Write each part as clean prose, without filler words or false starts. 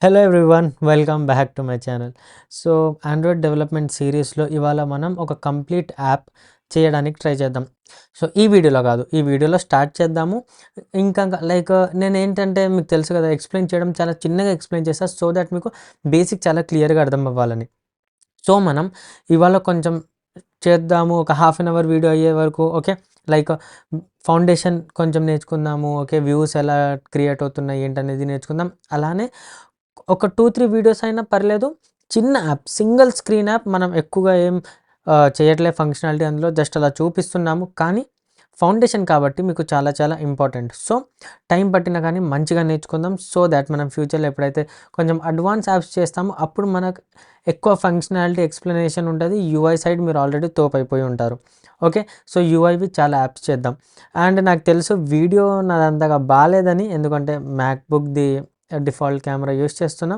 Hello everyone, welcome back to my channel. So Android development సిరీస్లో ఇవాళ మనం ఒక కంప్లీట్ యాప్ చేయడానికి ట్రై చేద్దాం. సో ఈ వీడియోలో కాదు, ఈ వీడియోలో స్టార్ట్ చేద్దాము. ఇంకా లైక్ నేను ఏంటంటే మీకు తెలుసు కదా, ఎక్స్ప్లెయిన్ చేయడం చాలా చిన్నగా ఎక్స్ప్లెయిన్ చేస్తాను, సో దట్ మీకు బేసిక్ చాలా క్లియర్గా అర్థం అవ్వాలని. సో మనం ఇవాళ కొంచెం చేద్దాము, ఒక హాఫ్ అన్ అవర్ వీడియో అయ్యే వరకు. ఓకే, లైక్ ఫౌండేషన్ కొంచెం నేర్చుకుందాము. ఓకే, వ్యూస్ ఎలా క్రియేట్ అవుతున్నాయి ఏంటనేది నేర్చుకుందాం. అలానే ఒక 2-3 వీడియోస్ అయినా పర్లేదు. చిన్న యాప్, సింగిల్ స్క్రీన్ యాప్. మనం ఎక్కువగా ఏం చేయట్లే ఫంక్షనాలిటీ అందులో, జస్ట్ అలా చూపిస్తున్నాము. కానీ ఫౌండేషన్ కాబట్టి మీకు చాలా చాలా ఇంపార్టెంట్. సో టైం పట్టినా కానీ మంచిగా నేర్చుకుందాం, సో దాట్ మనం ఫ్యూచర్లో ఎప్పుడైతే కొంచెం అడ్వాన్స్ యాప్స్ చేస్తామో అప్పుడు మనకు ఎక్కువ ఫంక్షనాలిటీ ఎక్స్ప్లెనేషన్ ఉంటుంది. యూఐ సైడ్ మీరు ఆల్రెడీ తోపైపోయి ఉంటారు. ఓకే, సో యూఐవి చాలా యాప్స్ చేద్దాం. అండ్ నాకు తెలుసు వీడియో నాదంతగా బాగాలేదని, ఎందుకంటే మ్యాక్బుక్ది డిఫాల్ట్ కెమెరా యూస్ చేస్తున్నా.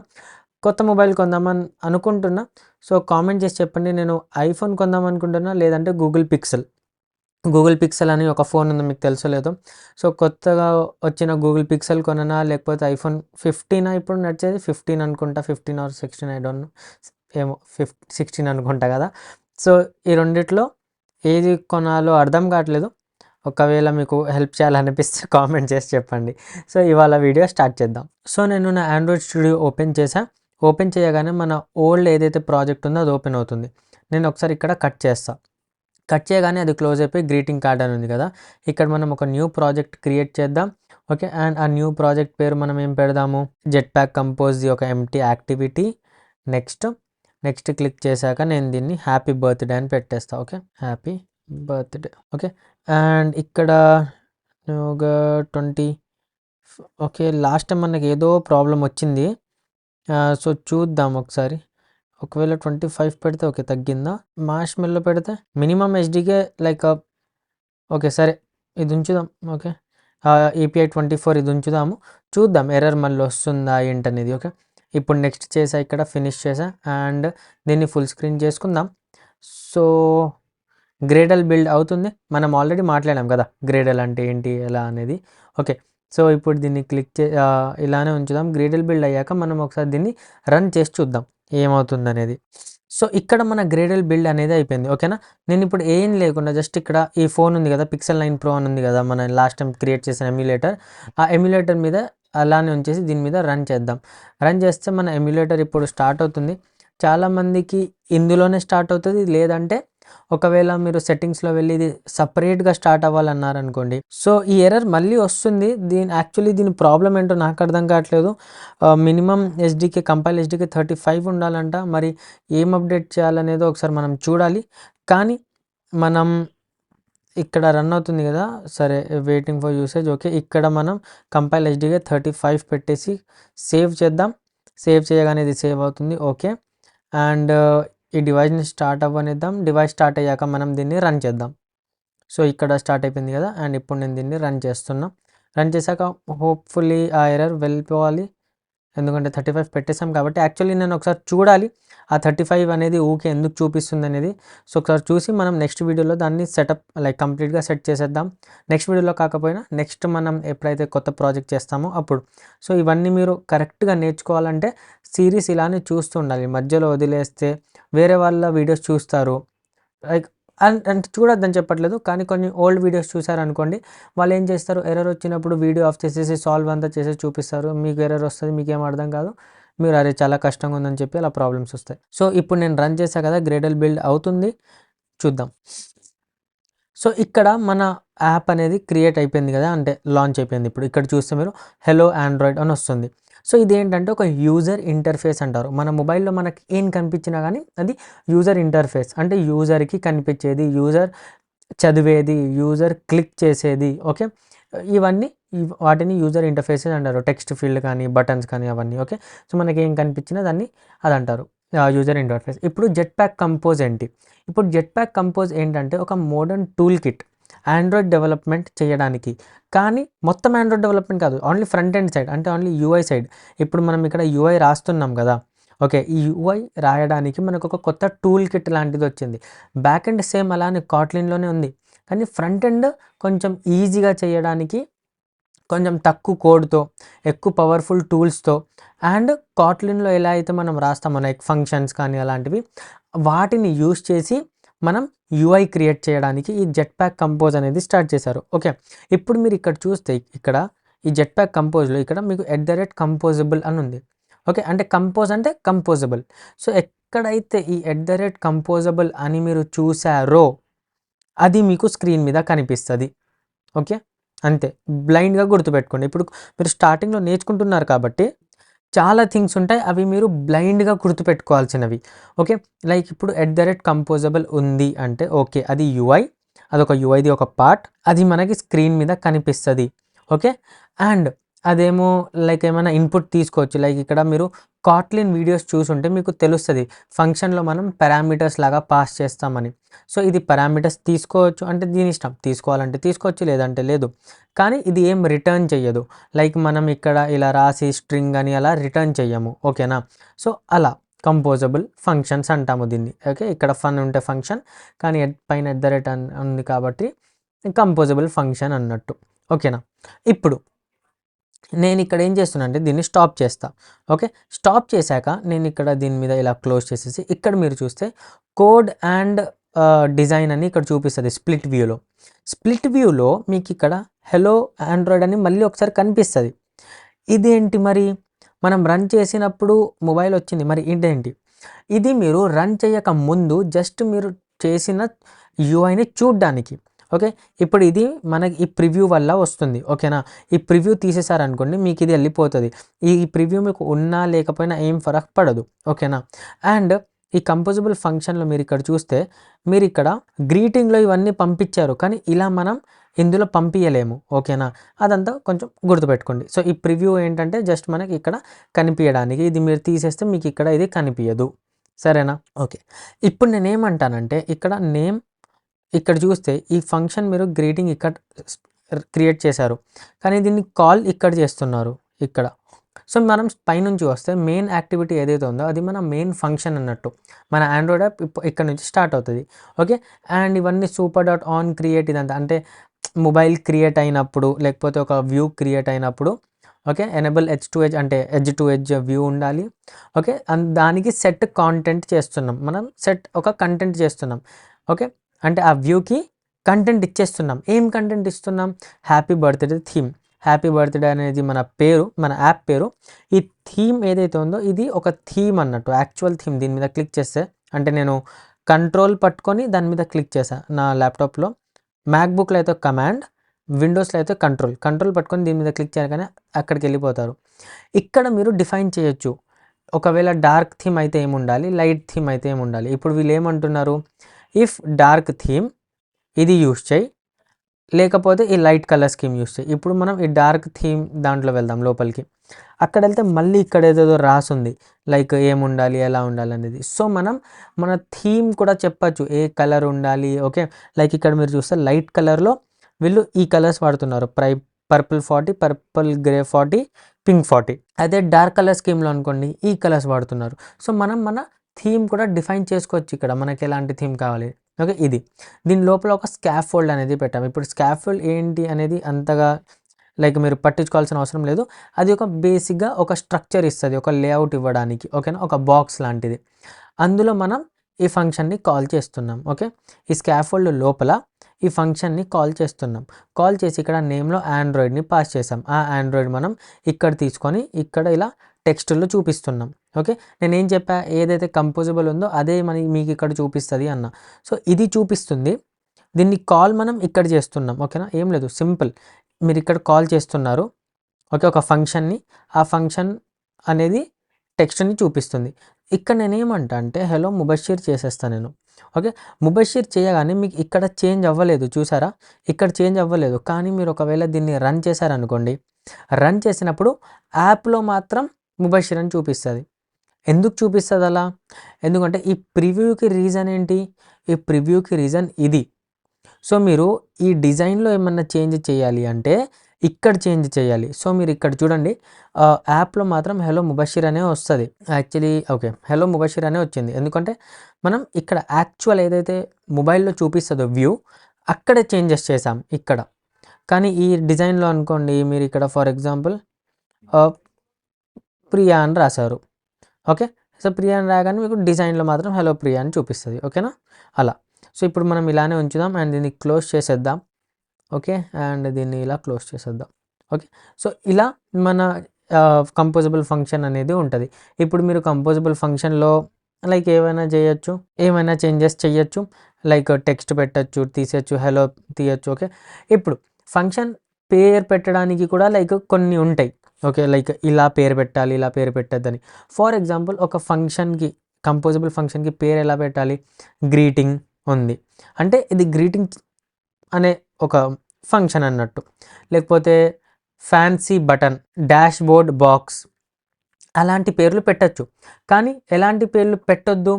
కొత్త మొబైల్ కొందామని అనుకుంటున్నా. సో కామెంట్ చేసి చెప్పండి, నేను ఐఫోన్ కొందాం అనుకుంటున్నా లేదంటే గూగుల్ పిక్సెల్ అని ఒక ఫోన్ ఉంది, మీకు తెలుసో లేదో. సో కొత్తగా వచ్చిన గూగుల్ పిక్సెల్ కొననా లేకపోతే ఐఫోన్ 15 ఇప్పుడు నడిచేది, 15 అనుకుంటా, 15 ఆర్ 16, ఐ డోంట్ నో, ఏమో 16 అనుకుంటా కదా. సో ఈ రెండిట్లో ఏది కొనాలో అర్థం కావట్లేదు. ఒకవేళ మీకు హెల్ప్ చేయాలనిపిస్తే కామెంట్ చేసి చెప్పండి. సో ఇవాళ వీడియో స్టార్ట్ చేద్దాం. సో నేను నా ఆండ్రాయిడ్ స్టూడియో ఓపెన్ చేయగానే మన ఓల్డ్ ఏదైతే ప్రాజెక్ట్ ఉందో అది ఓపెన్ అవుతుంది. నేను ఒకసారి ఇక్కడ కట్ చేయగానే అది క్లోజ్ అయిపోయి గ్రీటింగ్ కార్డ్ అని ఉంది కదా. ఇక్కడ మనం ఒక న్యూ ప్రాజెక్ట్ క్రియేట్ చేద్దాం. ఓకే, అండ్ ఆ న్యూ ప్రాజెక్ట్ పేరు మనం ఏం పెడదాము, జెట్ ప్యాక్ కంపోజ్ది ఒక ఎంటీ యాక్టివిటీ. నెక్స్ట్ క్లిక్ చేశాక నేను దీన్ని హ్యాపీ బర్త్డే అని పెట్టేస్తా. Okay, happy birthday. Okay, and ఇక్కడ ఒక 20. ఓకే, లాస్ట్ టైం మనకి ఏదో ప్రాబ్లం వచ్చింది. సో చూద్దాం ఒకసారి. ఒకవేళ 25 పెడితే ఓకే తగ్గిందా. మార్ష్ మెల్లో పెడితే మినిమం హెచ్డీకే లైక్. ఓకే సరే, ఇది ఉంచుదాం. ఓకే, ఏపీఐ 24 ఇది ఉంచుదాము. చూద్దాం ఎర్రర్ మళ్ళీ వస్తుందా ఏంటనేది. ఓకే, ఇప్పుడు నెక్స్ట్ చేసా, ఇక్కడ ఫినిష్ చేసా అండ్ దీన్ని ఫుల్ స్క్రీన్ చేసుకుందాం. సో గ్రేడల్ బిల్డ్ అవుతుంది. మనం ఆల్రెడీ మాట్లాడాం కదా గ్రేడల్ అంటే ఏంటి ఎలా అనేది. ఓకే, సో ఇప్పుడు దీన్ని ఇలానే ఉంచుదాం. గ్రేడల్ బిల్డ్ అయ్యాక మనం ఒకసారి దీన్ని రన్ చేసి చూద్దాం ఏమవుతుంది అనేది. సో ఇక్కడ మన గ్రేడల్ బిల్డ్ అనేది అయిపోయింది. ఓకేనా, నేను ఇప్పుడు ఏం లేకుండా జస్ట్ ఇక్కడ ఈ ఫోన్ ఉంది కదా, పిక్సెల్ 9 Pro అని ఉంది కదా, మన లాస్ట్ టైం క్రియేట్ చేసిన ఎమ్యులేటర్. ఆ ఎమ్యులేటర్ మీద అలానే ఉంచేసి దీని మీద రన్ చేద్దాం. రన్ చేస్తే మన ఎమ్యులేటర్ ఇప్పుడు స్టార్ట్ అవుతుంది. చాలామందికి ఇందులోనే స్టార్ట్ అవుతుంది, లేదంటే ఒకవేళ మీరు సెట్టింగ్స్లో వెళ్ళి ఇది సపరేట్గా స్టార్ట్ అవ్వాలన్నారనుకోండి, సో ఈ ఎర్రర్ మళ్ళీ వస్తుంది. దీని ప్రాబ్లం ఏంటో నాకు అర్థం కావట్లేదు. మినిమం కంపైల్ ఎస్డీకే 35 ఉండాలంట. మరి ఏం అప్డేట్ చేయాలనేది ఒకసారి మనం చూడాలి. కానీ మనం ఇక్కడ రన్ అవుతుంది కదా, సరే వెయిటింగ్ ఫర్ యూసేజ్. ఓకే, ఇక్కడ మనం కంపైల్ ఎస్డీకే 35 పెట్టేసి సేవ్ చేద్దాం. సేవ్ చేయగానే ఇది సేవ్ అవుతుంది. ఓకే, అండ్ ఈ డివైస్ని స్టార్ట్ అవ్వనిద్దాం. డివైస్ స్టార్ట్ అయ్యాక మనం దీన్ని రన్ చేద్దాం. సో ఇక్కడ స్టార్ట్ అయిపోయింది కదా, అండ్ ఇప్పుడు నేను దీన్ని రన్ చేస్తున్నా. రన్ చేశాక హోప్ఫుల్లీ ఆ ఎర్రర్ వెళ్ళిపోవాలి, ఎందుకంటే 35 పెట్టేసాం కాబట్టి. యాక్చువల్లీ నేను ఒకసారి చూడాలి ఆ 35 అనేది ఊకే ఎందుకు చూపిస్తుంది అనేది. సో ఒకసారి చూసి మనం నెక్స్ట్ వీడియోలో దాన్ని కంప్లీట్గా సెట్ చేసేద్దాం. నెక్స్ట్ వీడియోలో కాకపోయినా నెక్స్ట్ మనం ఎప్పుడైతే కొత్త ప్రాజెక్ట్ చేస్తామో అప్పుడు. సో ఇవన్నీ మీరు కరెక్ట్గా నేర్చుకోవాలంటే సిరీస్ ఇలానే చూస్తూ ఉండాలి. మధ్యలో వదిలేస్తే వేరే వాళ్ళ వీడియోస్ చూస్తారు. లైక్ అంటే చూడొద్దని చెప్పట్లేదు, కానీ కొన్ని ఓల్డ్ వీడియోస్ చూసారనుకోండి, వాళ్ళు ఏం చేస్తారు, ఎర్రర్ వచ్చినప్పుడు వీడియో ఆఫ్ చేసేసి సాల్వ్ అంతా చేసేసి చూపిస్తారు. మీకు ఎర్రర్ వస్తుంది, మీకేం అర్థం కాదు, మీరు అరే చాలా కష్టంగా ఉందని చెప్పి అలా ప్రాబ్లమ్స్ వస్తాయి. సో ఇప్పుడు నేను రన్ చేశా కదా, గ్రేడల్ బిల్డ్ అవుతుంది, చూద్దాం. సో ఇక్కడ మన యాప్ అనేది క్రియేట్ అయిపోయింది కదా, అంటే లాంచ్ అయిపోయింది. ఇప్పుడు ఇక్కడ చూస్తే మీరు హెలో ఆండ్రాయిడ్ అని వస్తుంది. సో ఇదేంటంటే ఒక యూజర్ ఇంటర్ఫేస్ అంటారు. మన మొబైల్లో మనకి ఏం కనిపించినా కానీ అది యూజర్ ఇంటర్ఫేస్, అంటే యూజర్కి కనిపించేది, యూజర్ చదివేది, యూజర్ క్లిక్ చేసేది. ఓకే, ఇవన్నీ వాటిని యూజర్ ఇంటర్ఫేసెస్ అంటారు. టెక్స్ట్ ఫీల్డ్ కానీ బటన్స్ కానీ అవన్నీ. ఓకే, సో మనకి ఏం కనిపించినా దాన్ని అది అంటారు యూజర్ ఇంటర్ఫేస్. ఇప్పుడు జెట్ ప్యాక్ కంపోజ్ ఏంటి? ఇప్పుడు జెట్ ప్యాక్ కంపోజ్ ఏంటంటే ఒక modern tool kit Android development చేయడానికి. కానీ మొత్తం ఆండ్రాయిడ్ డెవలప్మెంట్ కాదు, ఓన్లీ ఫ్రంట్ ఎండ్ సైడ్, అంటే ఓన్లీ యూఐ సైడ్. ఇప్పుడు మనం ఇక్కడ యూఐ రాస్తున్నాం కదా. ఓకే, ఈ యూఐ రాయడానికి మనకు ఒక కొత్త టూల్ కిట్ లాంటిది వచ్చింది. బ్యాక్ ఎండ్ సేమ్ అలానే కాట్లిన్లోనే ఉంది, కానీ ఫ్రంట్ ఎండ్ కొంచెం ఈజీగా చేయడానికి కొంచెం తక్కువ కోడ్తో, ఎక్కువ పవర్ఫుల్ టూల్స్తో అండ్ కాట్లిన్‌లో ఎలా అయితే మనం రాస్తామో లైక్ ఫంక్షన్స్ కానీ అలాంటివి, వాటిని యూజ్ చేసి మనం యూఐ క్రియేట్ చేయడానికి ఈ జెట్‌ప్యాక్ కంపోజ్ అనేది స్టార్ట్ చేశారు. ఓకే. ఇప్పుడు మీరు ఇక్కడ చూస్తే ఇక్కడ ఈ జెట్‌ప్యాక్ కంపోజ్‌లో ఇక్కడ మీకు @కంపోజబుల్ అని ఉంది. ఓకే. అంటే కంపోజ్ అంటే కంపోజబుల్. సో, ఎక్కడైతే ఈ కంపోజబుల్ అని మీరు చూసారో అది మీకు స్క్రీన్ మీద కనిపిస్తది. ఓకే. అంతే. బ్లైండ్‌గా గుర్తుపెట్టుకోండి. ఇప్పుడు మీరు స్టార్టింగ్‌లో నేర్చుకుంటున్నారు కాబట్టి చాలా థింగ్స్ ఉంటాయి. అవి మీరు బ్లైండ్‌గా గుర్తుపెట్టుకోవాల్సినవి. ఓకే. లైక్ ఇప్పుడు కంపోజబుల్ ఉంది అంటే ఓకే. అది యూఐ. అదొక యూఐది ఒక పార్ట్. అది మనకి స్క్రీన్ మీద కనిపిస్తది. ఓకే. అండ్ అదేమో లైక్ ఏమైనా ఇన్పుట్ తీసుకోవచ్చు. లైక్ ఇక్కడ మీరు కాట్లిన్ వీడియోస్ చూసుంటే మీకు తెలుస్తది. ఫంక్షన్‌లో మనం పారామీటర్స్ లాగా పాస్ చేస్తామని. సో, ఇది పారామీటర్స్ తీసుకోవచ్చు అంటే దీని ఇష్టం. తీసుకోవాలంటే తీసుకోవచ్చు, లేదంటే లేదు. కానీ ఇది ఏం రిటర్న్ చెయ్యదు. లైక్ మనం ఇక్కడ ఇలా రాసి స్ట్రింగ్ అని అలా రిటర్న్ చెయ్యము. ఓకేనా. సో, అలా కంపోజబుల్ ఫంక్షన్స్ అంటాము దీన్ని. ఓకే. ఇక్కడ ఫన్ ఉంటే ఫంక్షన్, కానీ పైన ఉంది కాబట్టి కంపోజబుల్ ఫంక్షన్ అన్నట్టు. ఓకేనా. ఇప్పుడు నేను ఇక్కడ ఏం చేస్తున్నా అంటే దీన్ని స్టాప్ చేస్తా. ఓకే. స్టాప్ చేశాక నేను ఇక్కడ దీని మీద ఇలా క్లోజ్ చేసేసి ఇక్కడ మీరు చూస్తే కోడ్ అండ్ డిజైన్ అని ఇక్కడ చూపిస్తది స్ప్లిట్ వ్యూలో. స్ప్లిట్ వ్యూలో మీకు ఇక్కడ హలో ఆండ్రాయిడ్ అని మళ్ళీ ఒకసారి కనిపిస్తది. ఇదేంటి మరి? మనం రన్ చేసినప్పుడు మొబైల్ వచ్చింది. మరి ఇదేంటి? ఇది మీరు రన్ చేయక ముందు జస్ట్ మీరు చేసిన యూఐని చూడ్డానికి. ఓకే. ఇప్పుడు ఇది మనకి ఈ ప్రివ్యూ వల్ల వస్తుంది. ఓకేనా. ఈ ప్రివ్యూ తీసేసారనుకోండి మీకు ఇది వెళ్ళిపోతది. ఈ ప్రివ్యూ మీకు ఉన్నా లేకపోయినా ఏం ఫరక్ పడదు. ఓకేనా. అండ్ ఈ కంపోజబుల్ ఫంక్షన్‌లో మీరు ఇక్కడ చూస్తే మీరు ఇక్కడ గ్రీటింగ్‌లో ఇవన్నీ పంపించారు. కానీ ఇలా మనం ఇందులో పంపియలేము. ఓకేనా. అదంతా కొంచెం గుర్తుపెట్టుకోండి. సో, ఈ ప్రివ్యూ ఏంటంటే జస్ట్ మనకి ఇక్కడ కనిపియడానికి. ఇది మీరు తీసేస్తే మీకు ఇక్కడ ఇది కనిపియదు. సరేనా. ఓకే. ఇప్పుడు నేనేమంటానంటే ఇక్కడ నేమ్ ఇక్కడ చూస్తే ఈ ఫంక్షన్ మీరు గ్రీటింగ్ ఇక్కడ క్రియేట్ చేశారు. కానీ దీన్ని కాల్ ఇక్కడ చేస్తున్నారు ఇక్కడ. సో, మనం పైనుంచి వస్తే మెయిన్ యాక్టివిటీ ఏదైతే ఉందో అది మన మెయిన్ ఫంక్షన్ అన్నట్టు. మన ఆండ్రాయిడ్ యాప్ ఇక్కడ నుంచి స్టార్ట్ అవుతది. ఓకే. అండ్ ఇవన్నీ సూపర్ డాట్ ఆన్ క్రియేట్ ఇదంతా అంటే మొబైల్ క్రియేట్ అయినప్పుడు లేకపోతే ఒక వ్యూ క్రియేట్ అయినప్పుడు okay. Enable edge to edge అంటే ఎడ్జ్ టు ఎడ్జ్ వ్యూ ఉండాలి. ఓకే. దానికి సెట్ కాంటెంట్ చేస్తున్నాం. మనం ఒక కంటెంట్ చేస్తున్నాం. ఓకే. అంటే ఆ వ్యూకి కంటెంట్ ఇచ్చేస్తున్నాం. ఏం కంటెంట్ ఇస్తున్నాం? Happy birthday theme. Happy birthday అనేది మన పేరు, మన యాప్ పేరు. ఈ థీమ్ ఏదైతే ఉందో ఇది ఒక థీమ్ అన్నట్టు. Actual theme. దీని మీద క్లిక్ చేస్తే అంటే నేను కంట్రోల్ పట్టుకొని దాని మీద క్లిక్ చేశా నా ల్యాప్‌టాప్‌లో. మ్యాక్‌బుక్‌లో అయితే కమాండ్, విండోస్‌లో అయితే కంట్రోల్. కంట్రోల్ పట్టుకొని దీని మీద క్లిక్ చేయగానే అక్కడికెళ్ళిపోతారు. ఇక్కడ మీరు డిఫైన్ చేయొచ్చు. ఒకవేళ డార్క్ థీమ్ అయితే ఏముండాలి? లైట్ థీమ్ అయితే ఏముండాలి? ఇప్పుడు వీళ్ళు ఏమంటున్నారు? ఇఫ్ డార్క్ థీమ్ ఇది యూజ్ చేయి, లేకపోతే ఈ లైట్ కలర్ స్కీమ్ యూజ్ చేయి. ఇప్పుడు మనం ఈ డార్క్ థీమ్ దాంట్లో వెళ్దాం లోపలికి. అక్కడ వెళ్తే మళ్ళీ ఇక్కడ ఏదేదో రాసుంది. లైక్ ఏముండాలి, ఎలా ఉండాలి అనేది. సో, మనం మన థీమ్ కూడా చెప్పచ్చు. ఏ కలర్ ఉండాలి. ఓకే. లైక్ ఇక్కడ మీరు చూస్తే లైట్ కలర్‌లో వీళ్ళు ఈ కలర్స్ వాడుతున్నారు. Purple 40, purple grey 40, pink 40. అదే డార్క్ కలర్ స్కీమ్‌లో అనుకోండి ఈ కలర్స్ వాడుతున్నారు. సో, మనం మన థీమ్ కూడా డిఫైన్ చేసుకోవచ్చు ఇక్కడ. మనకి ఎలాంటి థీమ్ కావాలి. ఓకే. ఇది. దీని లోపల ఒక స్కాఫోల్డ్ అనేది పెట్టాం. ఇప్పుడు స్కాఫోల్డ్ ఏంటి అనేది అంతగా లైక్ మీరు పట్టించుకోవాల్సిన అవసరం లేదు. అది ఒక బేసిక్‌గా ఒక స్ట్రక్చర్ ఇస్తది. ఒక లేఅవుట్ ఇవ్వడానికి. ఓకేనా. ఒక బాక్స్ లాంటిది. అందులో మనం ఈ ఫంక్షన్‌ని కాల్ చేస్తున్నాం. ఓకే. ఈ స్కాఫోల్డ్ లోపల ఈ ఫంక్షన్‌ని కాల్ చేస్తున్నాం. కాల్ చేసి ఇక్కడ నేమ్‌లో ఆండ్రాయిడ్‌ని పాస్ చేసాం. ఆ ఆండ్రాయిడ్ మనం ఇక్కడ తీసుకొని ఇక్కడ ఇలా టెక్స్ట్‌లో చూపిస్తున్నాం. ఓకే. నేనేం చెప్పా? ఏదైతే కంపోజబుల్ ఉందో అదే మీకు ఇక్కడ చూపిస్తది అన్న. సో, ఇది చూపిస్తుంది. దీన్ని కాల్ మనం ఇక్కడ చేస్తున్నాం. ఓకేనా. ఏం లేదు సింపుల్. మీరు ఇక్కడ కాల్ చేస్తున్నారు. ఓకే. ఒక ఫంక్షన్‌ని. ఆ ఫంక్షన్ అనేది టెక్స్ట్‌ని చూపిస్తుంది. ఇక్కడ నేనేమంటా అంటే హలో ముబషిర్ చేసేస్తా నేను. ఓకే. ముబషిర్ చేయగానే మీకు ఇక్కడ చేంజ్ అవ్వలేదు చూసారా? ఇక్కడ చేంజ్ అవ్వలేదు. కానీ మీరు ఒకవేళ దీన్ని రన్ చేశారనుకోండి. రన్ చేసినప్పుడు యాప్‌లో మాత్రం ముబషిర్ అని చూపిస్తది. ఎందుకు చూపిస్తది అలా? ఎందుకంటే ఈ ప్రివ్యూకి రీజన్ ఏంటి? ఈ ప్రివ్యూకి రీజన్ ఇది. సో, మీరు ఈ డిజైన్‌లో ఏమన్నా చేంజ్ చేయాలి అంటే ఇక్కడ చేంజ్ చేయాలి. సో, మీరు ఇక్కడ చూడండి యాప్‌లో మాత్రం హలో ముబషిర్ అనే వస్తది. Actually okay. హలో ముబషిర్ అనే వచ్చింది. ఎందుకంటే మనం ఇక్కడ యాక్చువల్ ఏదైతే మొబైల్‌లో చూపిస్తదో వ్యూ అక్కడే చేంజెస్ చేసాం ఇక్కడ. కానీ ఈ డిజైన్లో అనుకోండి మీరు ఇక్కడ ఫర్ ఎగ్జాంపుల్ ప్రియా అని రాశారు. ఓకే, సో ప్రియా అని రాగానే మీకు డిజైన్లో మాత్రం హలో ప్రియా అని చూపిస్తుంది. ఓకేనా, అలా. సో ఇప్పుడు మనం ఇలానే ఉంచుదాం అండ్ దీన్ని క్లోజ్ చేసేద్దాం. ఓకే, అండ్ దీన్ని ఇలా క్లోజ్ చేసేద్దాం. ఓకే, సో ఇలా మన కంపోజబుల్ ఫంక్షన్ అనేది ఉంటుంది. ఇప్పుడు మీరు కంపోజబుల్ ఫంక్షన్లో లైక్ ఏమైనా చేయొచ్చు, ఏమైనా చేంజెస్ చేయొచ్చు, లైక్ టెక్స్ట్ పెట్టచ్చు, తీసేయచ్చు, హలో తీయచ్చు. ఓకే, ఇప్పుడు ఫంక్షన్ పేరు పెట్టడానికి కూడా లైక్ కొన్ని ఉంటాయి. ఓకే, లైక్ ఇలా పేరు పెట్టాలి, ఇలా పేరు పెట్టద్దని. ఫర్ ఎగ్జాంపుల్ ఒక ఫంక్షన్కి, కంపోజబుల్ ఫంక్షన్కి పేరు ఎలా పెట్టాలి? గ్రీటింగ్ ఉంది అంటే ఇది గ్రీటింగ్ అనే ఒక ఫంక్షన్ అన్నట్టు. లేకపోతే fancy button, dash board box, అలాంటి పేర్లు పెట్టచ్చు. కానీ ఎలాంటి పేర్లు పెట్టొద్దు?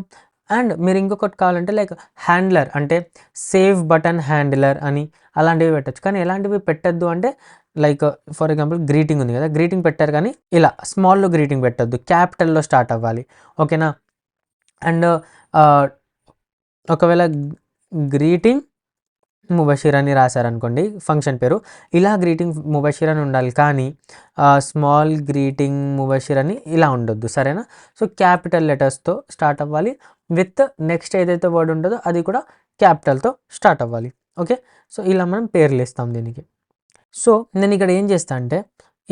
అండ్ మీరు ఇంకొకటి కావాలంటే లైక్ హ్యాండ్లర్ అంటే సేవ్ బటన్ హ్యాండిలర్ అని అలాంటివి పెట్టచ్చు. కానీ ఎలాంటివి పెట్టద్దు అంటే లైక్ ఫర్ ఎగ్జాంపుల్ గ్రీటింగ్ ఉంది కదా, గ్రీటింగ్ పెట్టారు కానీ ఇలా స్మాల్లో గ్రీటింగ్ పెట్టద్దు, క్యాపిటల్లో స్టార్ట్ అవ్వాలి. ఓకేనా, అండ్ ఒకవేళ గ్రీటింగ్ ముబషిర్ అని రాశారనుకోండి ఫంక్షన్ పేరు, ఇలా గ్రీటింగ్ ముబషిర్ అని ఉండాలి. కానీ స్మాల్ గ్రీటింగ్ ముబషిర్ అని ఇలా ఉండొద్దు. సరేనా, సో క్యాపిటల్ లెటర్స్తో స్టార్ట్ అవ్వాలి, విత్ నెక్స్ట్ ఏదైతే వర్డ్ ఉంటుందో అది కూడా క్యాపిటల్తో స్టార్ట్ అవ్వాలి. ఓకే, సో ఇలా మనం పేర్లు ఇస్తాం దీనికి. సో నేను ఇక్కడ ఏం చేస్తా అంటే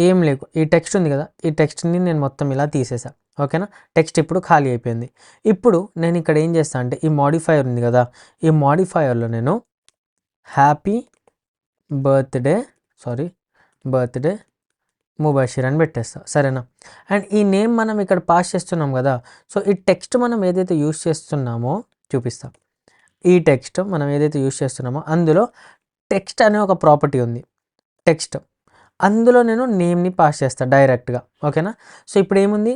ఏం లేకు, ఈ టెక్స్ట్ ఉంది కదా, ఈ టెక్స్ట్ని నేను మొత్తం ఇలా తీసేసా. ఓకేనా, టెక్స్ట్ ఇప్పుడు ఖాళీ అయిపోయింది. ఇప్పుడు నేను ఇక్కడ ఏం చేస్తా అంటే ఈ మాడిఫైయర్ ఉంది కదా, ఈ మాడిఫైయర్లో నేను హ్యాపీ బర్త్డే ముబషిర్ అని పెట్టేస్తా. సరేనా, అండ్ ఈ నేమ్ మనం ఇక్కడ పాస్ చేస్తున్నాం కదా, సో ఈ టెక్స్ట్ మనం ఏదైతే యూస్ చేస్తున్నామో చూపిస్తాం. ఈ టెక్స్ట్ మనం ఏదైతే యూస్ చేస్తున్నామో అందులో టెక్స్ట్ అనే ఒక ప్రాపర్టీ ఉంది, టెక్స్ట్, అందులో నేను నేమ్ని పాస్ చేస్తాను డైరెక్ట్గా. ఓకేనా, సో ఇప్పుడు ఏముంది,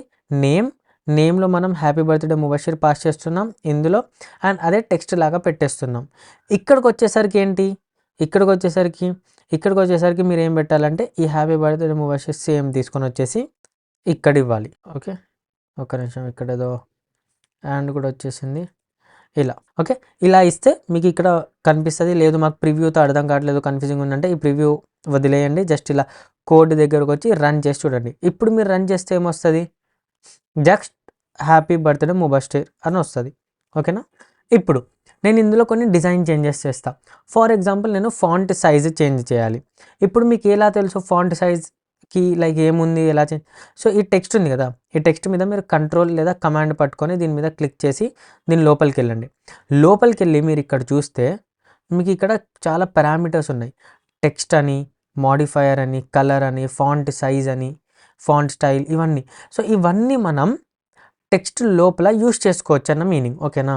నేమ్లో మనం హ్యాపీ బర్త్డే ముబషిర్ పాస్ చేస్తున్నాం ఇందులో, అండ్ అదే టెక్స్ట్ లాగా పెట్టేస్తున్నాం. ఇక్కడికి వచ్చేసరికి మీరు ఏం పెట్టాలంటే ఈ హ్యాపీ బర్త్డే ముబషిర్ సేమ్ తీసుకొని వచ్చేసి ఇక్కడ ఇవ్వాలి. ఓకే, ఒక్క నిమిషం, ఇక్కడ ఏదో అండ్ కూడా వచ్చేసింది ఇలా. ఓకే, ఇలా ఇస్తే మీకు ఇక్కడ కనిపిస్తుంది. లేదు మాకు ప్రివ్యూతో అర్థం కావట్లేదు, కన్ఫ్యూజింగ్ ఉందంటే ఈ ప్రివ్యూ వదిలేయండి, జస్ట్ ఇలా కోడ్ దగ్గరకు వచ్చి రన్ చేసి చూడండి. ఇప్పుడు మీరు రన్ చేస్తే ఏమొస్తుంది, జస్ట్ హ్యాపీ బర్త్డే ముబషిర్ అని వస్తుంది. ఓకేనా, ఇప్పుడు నేను ఇందులో కొన్ని డిజైన్ చేంజెస్ చేస్తాను. ఫర్ ఎగ్జాంపుల్ నేను ఫాంట్ సైజ్ చేంజ్ చేయాలి. ఇప్పుడు మీకు ఎలా తెలుసు ఫాంట్ సైజ్కి లైక్ ఏముంది ఎలా చేంజ్? సో ఈ టెక్స్ట్ ఉంది కదా, ఈ టెక్స్ట్ మీద మీరు కంట్రోల్ లేదా కమాండ్ పట్టుకొని దీని మీద క్లిక్ చేసి దీని లోపలికి వెళ్ళండి. లోపలికి వెళ్ళి మీరు ఇక్కడ చూస్తే మీకు ఇక్కడ చాలా పారామీటర్స్ ఉన్నాయి, టెక్స్ట్ అని, మాడిఫైయర్ అని, కలర్ అని, ఫాంట్ సైజ్ అని, ఫాంట్ స్టైల్, ఇవన్నీ. సో ఇవన్నీ మనం టెక్స్ట్ లోపల యూస్ చేసుకోవచ్చు అన్న మీనింగ్. ఓకేనా,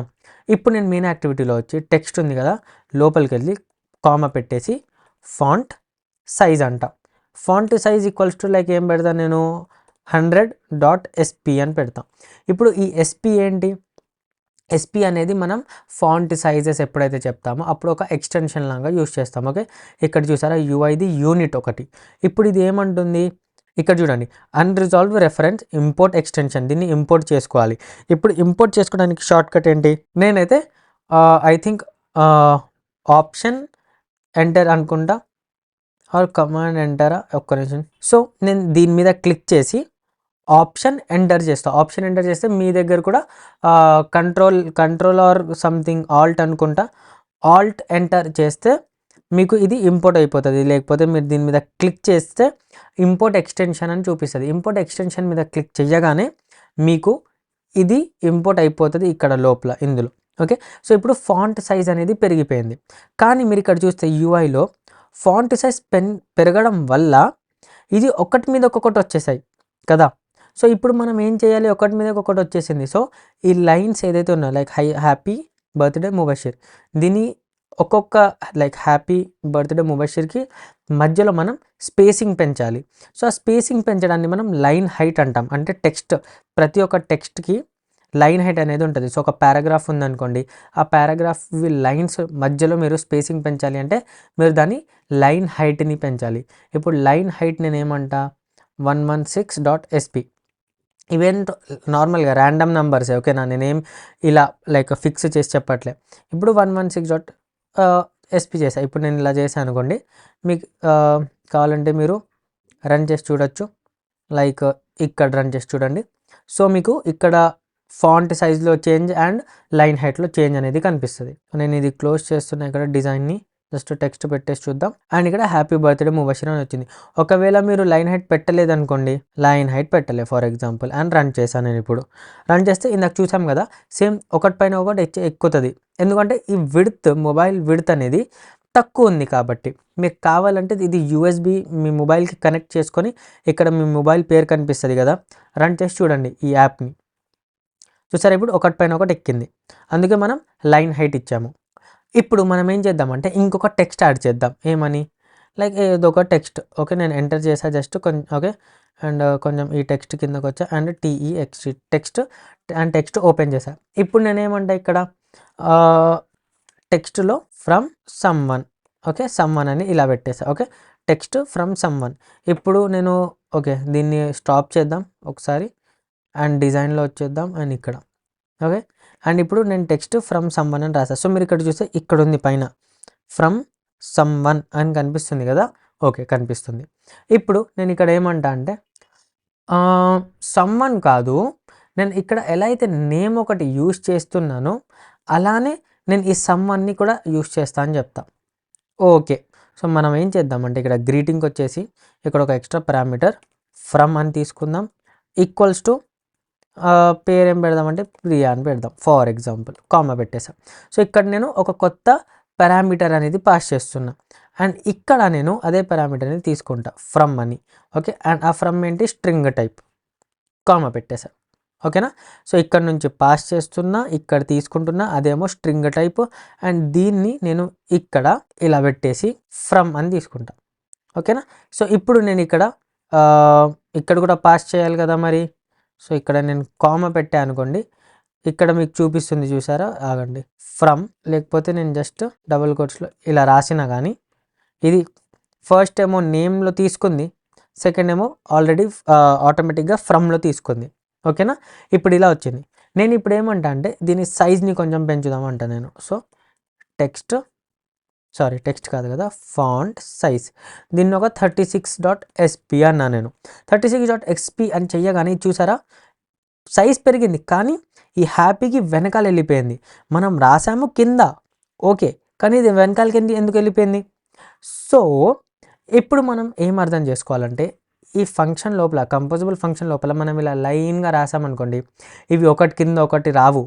ఇప్పుడు నేను మెయిన్ యాక్టివిటీలో వచ్చి టెక్స్ట్ ఉంది కదా, లోపలికి వెళ్ళి కామా పెట్టేసి ఫాంట్ సైజ్ అంట. Font size equals to like ఏం పెడతాను నేను 100.sp అని పెడతాం. ఇప్పుడు ఈ ఎస్పీ ఏంటి, ఎస్పీ అనేది మనం ఫాంట్ సైజెస్ ఎప్పుడైతే చెప్తామో అప్పుడు ఒక ఎక్స్టెన్షన్ లాగా యూస్ చేస్తాం. ఓకే, ఇక్కడ చూసారా యూఐది యూనిట్ ఒకటి. ఇప్పుడు ఇది ఏమంటుంది, ఇక్కడ చూడండి, అన్రిజాల్వ్డ్ రెఫరెన్స్ ఇంపోర్ట్ ఎక్స్టెన్షన్, దీన్ని ఇంపోర్ట్ చేసుకోవాలి. ఇప్పుడు ఇంపోర్ట్ చేసుకోవడానికి షార్ట్ కట్ ఏంటి, నేనైతే ఐ థింక్ ఆప్షన్ ఎంటర్ అనుకుంటా, ఆర్ కమాండ్ ఎంటరా, ఒక్క నిమిషం. సో నేను దీని మీద క్లిక్ చేసి ఆప్షన్ ఎంటర్ చేస్తాను. ఆప్షన్ ఎంటర్ చేస్తే మీ దగ్గర కూడా కంట్రోల్ ఆర్ సంథింగ్ ఆల్ట్ అనుకుంటా, ఆల్ట్ ఎంటర్ చేస్తే మీకు ఇది ఇంపోర్ట్ అయిపోతుంది. లేకపోతే మీరు దీని మీద క్లిక్ చేస్తే ఇంపోర్ట్ ఎక్స్టెన్షన్ అని చూపిస్తుంది. ఇంపోర్ట్ ఎక్స్టెన్షన్ మీద క్లిక్ చేయగానే మీకు ఇది ఇంపోర్ట్ అయిపోతుంది ఇక్కడ లోపల ఇందులో. ఓకే, సో ఇప్పుడు ఫాంట్ సైజ్ అనేది పెరిగిపోయింది. కానీ మీరు ఇక్కడ చూస్తే యూఐలో ఫాంట్ సైజ్ పెరగడం వల్ల ఇది ఒకటి మీద ఒక్కొక్కటి వచ్చేసాయి కదా. సో ఇప్పుడు మనం ఏం చేయాలి, ఒకటి మీద ఒక్కొక్కటి వచ్చేసింది. సో ఈ లైన్స్ ఏదైతే ఉన్నాయో లైక్ హ్యాపీ బర్త్డే ముబషిర్, దీని ఒక్కొక్క లైక్ హ్యాపీ బర్త్డే ముబషిర్కి మధ్యలో మనం స్పేసింగ్ పెంచాలి. సో ఆ స్పేసింగ్ పెంచడాన్ని మనం లైన్ హైట్ అంటాం. అంటే టెక్స్ట్, ప్రతి ఒక్క టెక్స్ట్కి లైన్ హైట్ అనేది ఉంటుంది. సో ఒక పారాగ్రాఫ్ ఉందనుకోండి, ఆ పారాగ్రాఫ్ లైన్స్ మధ్యలో మీరు స్పేసింగ్ పెంచాలి అంటే మీరు దాని లైన్ హైట్ని పెంచాలి. ఇప్పుడు లైన్ హైట్ నేను ఏమంటా 116.sp. ఇవేంటో నార్మల్గా ర్యాండమ్ నెంబర్సే. ఓకేనా, నేనేం ఇలా లైక్ ఫిక్స్ చేసి చెప్పట్లే. ఇప్పుడు 116. ఎస్పీ చేసా. ఇప్పుడు నేను ఇలా చేశాను అనుకోండి, మీకు కావాలంటే మీరు రన్ చేసి చూడొచ్చు. లైక్ ఇక్కడ రన్ చేసి చూడండి. సో మీకు ఇక్కడ ఫాంట్ సైజ్లో చేంజ్ అండ్ లైన్ హైట్లో చేంజ్ అనేది కనిపిస్తుంది. నేను ఇది క్లోజ్ చేస్తున్నా, ఇక్కడ డిజైన్ని జస్ట్ టెక్స్ట్ పెట్టేసి చూద్దాం. అండ్ ఇక్కడ హ్యాపీ బర్త్డే ముబషిర్ అని వచ్చింది. ఒకవేళ మీరు లైన్ హైట్ పెట్టలేదు అనుకోండి, లైన్ హైట్ పెట్టలే ఫర్ ఎగ్జాంపుల్, అండ్ రన్ చేశాను నేను. ఇప్పుడు రన్ చేస్తే ఇందాక చూసాం కదా, సేమ్ ఒకటి పైన ఒకటి ఎక్కుతుంది. ఎందుకంటే ఈ విడ్త్, మొబైల్ విడ్త్ అనేది తక్కువ ఉంది కాబట్టి. మీకు కావాలంటే ఇది యూఎస్బి మీ మొబైల్కి కనెక్ట్ చేసుకొని ఇక్కడ మీ మొబైల్ పేరు కనిపిస్తుంది కదా, రన్ చేసి చూడండి ఈ యాప్ని. చూసారా, ఇప్పుడు ఒకటి పైన ఒకటి ఎక్కింది. అందుకే మనం లైన్ హైట్ ఇచ్చాము. ఇప్పుడు మనం ఏం చేద్దామంటే ఇంకొక టెక్స్ట్ యాడ్ చేద్దాం. ఏమని, లైక్ ఏదో ఒక టెక్స్ట్. ఓకే, నేను ఎంటర్ చేసా జస్ట్ కొంచెం. ఓకే, అండ్ కొంచెం ఈ టెక్స్ట్ కిందకు వచ్చా and TEXT text and text open చేసా. ఇప్పుడు నేనేమంటా ఇక్కడ టెక్స్ట్లో ఫ్రమ్ సమ్వన్. ఓకే, సమ్వన్ అని ఇలా పెట్టేసా. ఓకే, టెక్స్ట్ ఫ్రమ్ సమ్వన్. ఇప్పుడు నేను ఓకే దీన్ని స్టాప్ చేద్దాం ఒకసారి అండ్ డిజైన్లో వచ్చేద్దాం అండ్ ఇక్కడ. ఓకే, అండ్ ఇప్పుడు నేను టెక్స్ట్ ఫ్రమ్ సమ్వన్ అని రాసా. సో మీరు ఇక్కడ చూస్తే ఇక్కడ ఉంది పైన ఫ్రమ్ సమ్వన్ అని కనిపిస్తుంది కదా. ఓకే, కనిపిస్తుంది. ఇప్పుడు నేను ఇక్కడ ఏమంటా అంటే సమ్వన్ కాదు, నేను ఇక్కడ ఎలా అయితే నేమ్ ఒకటి యూజ్ చేస్తున్నానో అలానే నేను ఈ సమ్వన్ని కూడా యూజ్ చేస్తా అని చెప్తా. ఓకే, సో మనం ఏం చేద్దామంటే ఇక్కడ గ్రీటింగ్కి వచ్చేసి ఇక్కడ ఒక ఎక్స్ట్రా పారామీటర్ ఫ్రమ్ అని తీసుకుందాం. ఈక్వల్స్ టు పేరు ఏం పెడదామంటే ప్రియా అని పెడదాం ఫర్ ఎగ్జాంపుల్, కామా పెట్టేసాం. సో ఇక్కడ నేను ఒక కొత్త పారామీటర్ అనేది పాస్ చేస్తున్నా అండ్ ఇక్కడ నేను అదే పారామీటర్ అనేది తీసుకుంటా ఫ్రమ్ అని. ఓకే, అండ్ ఆ ఫ్రమ్ ఏంటి, స్ట్రింగ్ టైప్, కామా పెట్టేసా. ఓకేనా, సో ఇక్కడ నుంచి పాస్ చేస్తున్నా, ఇక్కడ తీసుకుంటున్నా, అదేమో స్ట్రింగ్ టైప్. అండ్ దీన్ని నేను ఇక్కడ ఇలా పెట్టేసి ఫ్రమ్ అని తీసుకుంటా. ఓకేనా, సో ఇప్పుడు నేను ఇక్కడ కూడా పాస్ చేయాలి కదా మరి. సో ఇక్కడ నేను కామా పెట్టా అనుకోండి, ఇక్కడ మీకు చూపిస్తుంది చూసారా, ఆగండి, ఫ్రమ్. లేకపోతే నేను జస్ట్ డబుల్ కోట్స్లో ఇలా రాసినా కానీ ఇది ఫస్ట్ ఏమో నేమ్లో తీసుకుంది, సెకండ్ ఏమో ఆల్రెడీ ఆటోమేటిక్గా ఫ్రమ్లో తీసుకుంది. ఓకేనా, ఇప్పుడు ఇలా వచ్చింది. నేను ఇప్పుడు ఏమంటా అంటే దీని సైజ్ని కొంచెం పెంచుదామంట నేను. సో టెక్స్ట్ కాదు కదా, ఫాంట్ సైజ్, దీన్ని ఒక 36.sp అన్నా నేను. 36.sp అని చెయ్యగానే చూసారా సైజ్ పెరిగింది, కానీ ఈ హ్యాపీకి వెనకాల వెళ్ళిపోయింది. మనం రాసాము కింద ఓకే, కానీ ఇది వెనకాలకి ఎందుకు వెళ్ళిపోయింది? సో ఇప్పుడు మనం ఏం అర్థం చేసుకోవాలంటే ఈ ఫంక్షన్ లోపల, కంపోజిబుల్ ఫంక్షన్ లోపల మనం ఇలా లైన్గా రాసామనుకోండి, ఇవి ఒకటి కింద ఒకటి రావు,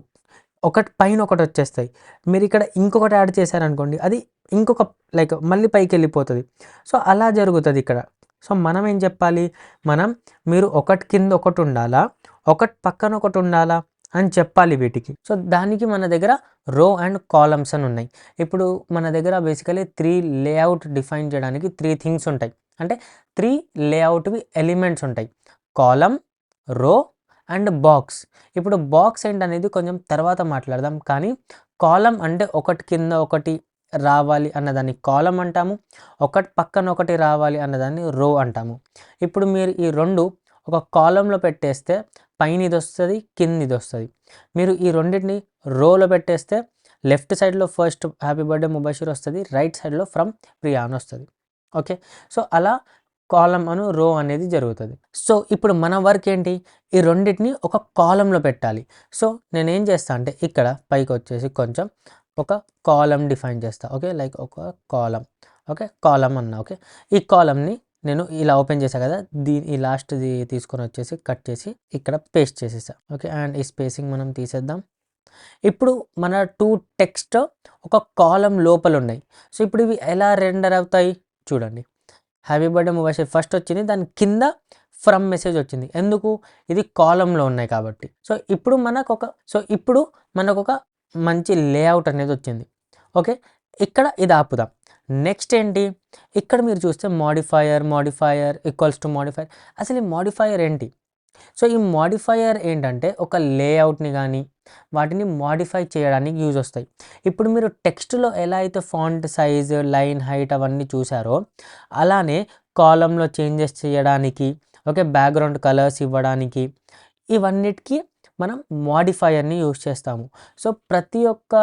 ఒకటి పైన ఒకటి వచ్చేస్తాయి. మీరు ఇక్కడ ఇంకొకటి యాడ్ చేశారనుకోండి, అది ఇంకొక లైక్ మళ్ళీ పైకి వెళ్ళిపోతుంది. సో అలా జరుగుతుంది ఇక్కడ. సో మనం ఏం చెప్పాలి, మీరు ఒకటి కింద ఒకటి ఉండాలా, ఒకటి పక్కన ఒకటి ఉండాలా అని చెప్పాలి వీటికి. సో దానికి మన దగ్గర రో అండ్ కాలమ్స్ అని ఉన్నాయి. ఇప్పుడు మన దగ్గర బేసికలీ 3 లేఅవుట్ డిఫైన్ చేయడానికి 3 థింగ్స్ ఉంటాయి. అంటే 3 లేఅవుట్వి ఎలిమెంట్స్ ఉంటాయి, కాలమ్, రో అండ్ బాక్స్. ఇప్పుడు బాక్స్ ఏంటనేది కొంచెం తర్వాత మాట్లాడదాం, కానీ కాలమ్ అంటే ఒకటి కింద ఒకటి రావాలి అన్నదాన్ని కాలమ్ అంటాము, ఒకటి పక్కన ఒకటి రావాలి అన్నదాన్ని రో అంటాము. ఇప్పుడు మీరు ఈ రెండు ఒక కాలంలో పెట్టేస్తే పైన ఇది వస్తుంది, కింద ఇది వస్తుంది. మీరు ఈ రెండింటిని రోలో పెట్టేస్తే లెఫ్ట్ సైడ్లో ఫస్ట్ హ్యాపీ బర్త్డే ముబషిర్ వస్తుంది, రైట్ సైడ్లో ఫ్రమ్ ప్రియా అని వస్తుంది. ఓకే, సో అలా కాలం అను రో అనేది జరుగుతుంది. సో ఇప్పుడు మన వర్క్ ఏంటి, ఈ రెండింటిని ఒక కాలంలో పెట్టాలి. సో నేనేం చేస్తా అంటే ఇక్కడ పైకి వచ్చేసి కొంచెం ఒక కాలం డిఫైన్ చేస్తా. ఓకే, లైక్ ఒక కాలం. ఓకే, కాలం అన్న. ఓకే, ఈ కాలంని నేను ఇలా ఓపెన్ చేసా కదా, ఈ లాస్ట్ది తీసుకొని వచ్చేసి కట్ చేసి ఇక్కడ పేస్ట్ చేసేసా. ఓకే, అండ్ ఈ స్పేసింగ్ మనం తీసేద్దాం. ఇప్పుడు మన 2 టెక్స్ట్ ఒక కాలం లోపల ఉన్నాయి. సో ఇప్పుడు ఇవి ఎలా రెండర్ అవుతాయి చూడండి. హ్యాపీ బర్త్డే ముబషిర్ ఫస్ట్ వచ్చింది, దాని కింద ఫ్రమ్ మెసేజ్ వచ్చింది. ఎందుకు, ఇది కాలంలో ఉన్నాయి కాబట్టి. సో ఇప్పుడు మనకు ఒక మంచి లేఅవుట్ అనేది వచ్చింది. ఓకే, ఇక్కడ ఇది ఆపుదాం. నెక్స్ట్ ఏంటి, ఇక్కడ మీరు చూస్తే మాడిఫైయర్ ఈక్వల్స్ టు మాడిఫైయర్. అసలు ఈ మాడిఫైయర్ ఏంటి? సో ఈ మాడిఫైయర్ ఏంటంటే ఒక లేఅవుట్ని కానీ వాటిని మాడిఫై చేయడానికి యూజ్ వస్తాయి. ఇప్పుడు మీరు టెక్స్ట్లో ఎలా అయితే ఫాంట్ సైజ్, లైన్ హైట్ అవన్నీ చూసారో అలానే కాలంలో చేంజెస్ చేయడానికి, ఓకే, బ్యాక్గ్రౌండ్ కలర్స్ ఇవ్వడానికి, ఇవన్నిటికీ మనం మోడిఫైయర్ని యూజ్ చేస్తాము. సో ప్రతి ఒక్క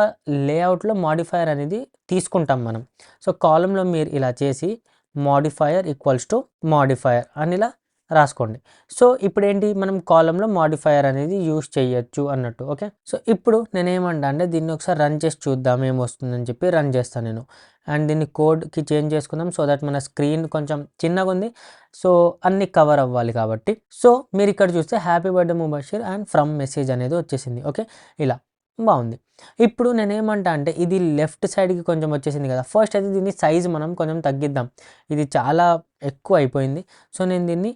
లేఅవుట్లో మోడిఫైయర్ అనేది తీసుకుంటాం మనం. సో కాలమ్‌లో మీరు ఇలా చేసి మోడిఫైయర్ ఈక్వల్స్ టు మోడిఫైయర్ అని ఇలా రాసుకోండి. సో ఇప్పుడేంటి మనం కాలమ్‌లో మోడిఫైయర్ అనేది యూజ్ చేయొచ్చు అన్నట్టు. ఓకే. సో ఇప్పుడు నేనేమంటా అంటే దీన్ని ఒకసారి రన్ చేసి చూద్దాం ఏమొస్తుందని చెప్పి రన్ చేస్తాను నేను. అండ్ దీన్ని కోడ్‌కి చేంజ్ చేసుకుందాం సో దట్ మన స్క్రీన్ కొంచెం చిన్నగుంది. సో అన్నీ కవర్ అవ్వాలి కాబట్టి. సో మీరిక్కడ చూస్తే happy birthday Mubashir and from message అనేది వచ్చేసింది. ఓకే. ఇలా బావుంది. ఇప్పుడు నేనేమంటా అంటే ఇది లెఫ్ట్ సైడ్‌కి కొంచెం వచ్చేసింది కదా! ఫస్ట్ అయితే దీన్ని సైజ్ మనం కొంచెం తగ్గిద్దాం. ఇది చాలా ఎక్కువ అయిపోయింది. సో నేను దీన్ని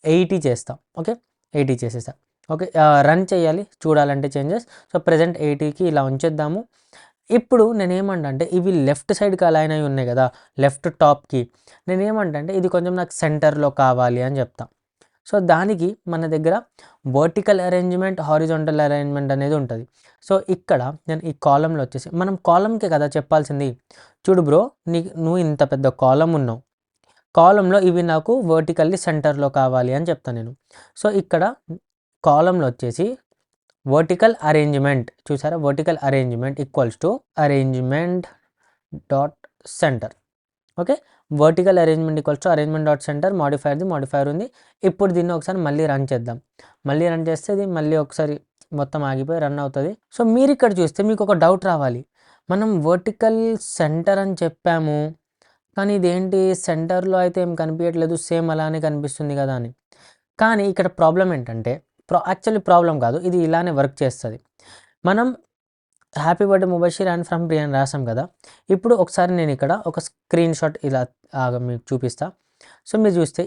80 చేస్తా. ఓకే. 80 చేసేసా. ఓకే. రన్ చేయాలి చూడాలంటే చేంజెస్. సో ప్రెజెంట్ 80కి ఇలా ఉంచేద్దాము. ఇప్పుడు నేనేమంటా అంటే ఇవి లెఫ్ట్ సైడ్‌కి అలైన్ అయ్యి ఉన్నాయి కదా! లెఫ్ట్ టాప్‌కి. నేనేమంటా అంటే ఇది కొంచెం నాకు సెంటర్‌లో కావాలి అని చెప్తా. సో దానికి మన దగ్గర వర్టికల్ అరేంజ్‌మెంట్, హారిజాంటల్ అరేంజ్‌మెంట్ అనేది ఉంటది. సో ఇక్కడ నేను ఈ కాలమ్‌లో వచ్చేసి మనం కాలమ్‌కే కదా చెప్పాల్సింది. చూడు బ్రో నువ్వు ఇంత పెద్ద కాలమ్ ఉన్నావు. కాలమ్‌లో ఇవి నాకు వర్టికల్లీ సెంటర్‌లో కావాలి అని చెప్తా నేను. సో ఇక్కడ కాలమ్‌లో వచ్చేసి వర్టికల్ అరేంజ్‌మెంట్ చూసారా? Vertical arrangement equals to arrangement dot centre. Okay. Vertical arrangement equals to arrangement dot centre modifier ఉంది. ఇప్పుడు దీన్ని ఒకసారి మళ్ళీ రన్ చేద్దాం. మళ్ళీ రన్ చేస్తే ఇది మళ్ళీ ఒకసారి మొత్తం ఆగిపోయి రన్ అవుతది. సో మీరిక్కడ చూస్తే మీకొక డౌట్ రావాలి. మనం వర్టికల్ సెంటర్ అని చెప్పాము. కానీ ఇదేంటి సెంటర్‌లో అయితే ఏం కనిపియట్లేదు. సేమ్ అలానే కనిపిస్తుంది కదా అని. కానీ ఇక్కడ ప్రాబ్లమ్ ఏంటంటే యాక్చువల్లీ ప్రాబ్లమ్ కాదు. ఇది ఇలానే వర్క్ చేస్తది. మనం happy birthday Mubashir and from ప్రియ అని రాసాం కదా! ఇప్పుడు ఒకసారి నేను ఇక్కడ ఒక స్క్రీన్ షాట్ ఇలా మీకు చూపిస్తా. సో మీరు చూస్తే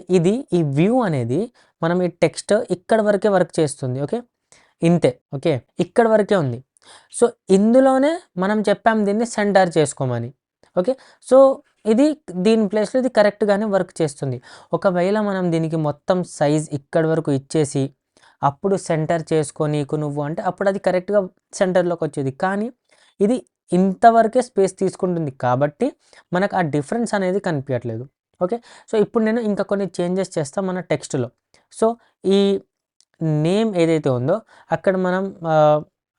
ఈ వ్యూ అనేది మనం ఈ టెక్స్ట్ ఇక్కడ వరకే వర్క్ చేస్తుంది. ఓకే. ఇంతే. ఓకే. ఇక్కడ వరకే ఉంది. సో ఇందులోనే మనం చెప్పాం దీన్ని సెంటర్ చేసుకోమని. ఓకే. సో దీని ప్లేస్‌లో ఇది కరెక్ట్‌గానే వర్క్ చేస్తుంది. ఒకవేళ మనం దీనికి మొత్తం సైజ్ ఇక్కడి వరకు ఇచ్చేసి అప్పుడు సెంటర్ చేసుకో నీకు నువ్వు అంటే అప్పుడు అది కరెక్ట్‌గా సెంటర్‌లోకి వచ్చేది. కానీ ఇది ఇంతవరకే స్పేస్ తీసుకుంటుంది కాబట్టి మనకు ఆ డిఫరెన్స్ అనేది కనిపియట్లేదు. ఓకే. సో ఇప్పుడు నేను ఇంకా కొన్ని చేంజెస్ చేస్తా మన టెక్స్ట్‌లో. సో ఈ నేమ్ ఏదైతే ఉందో అక్కడ మనం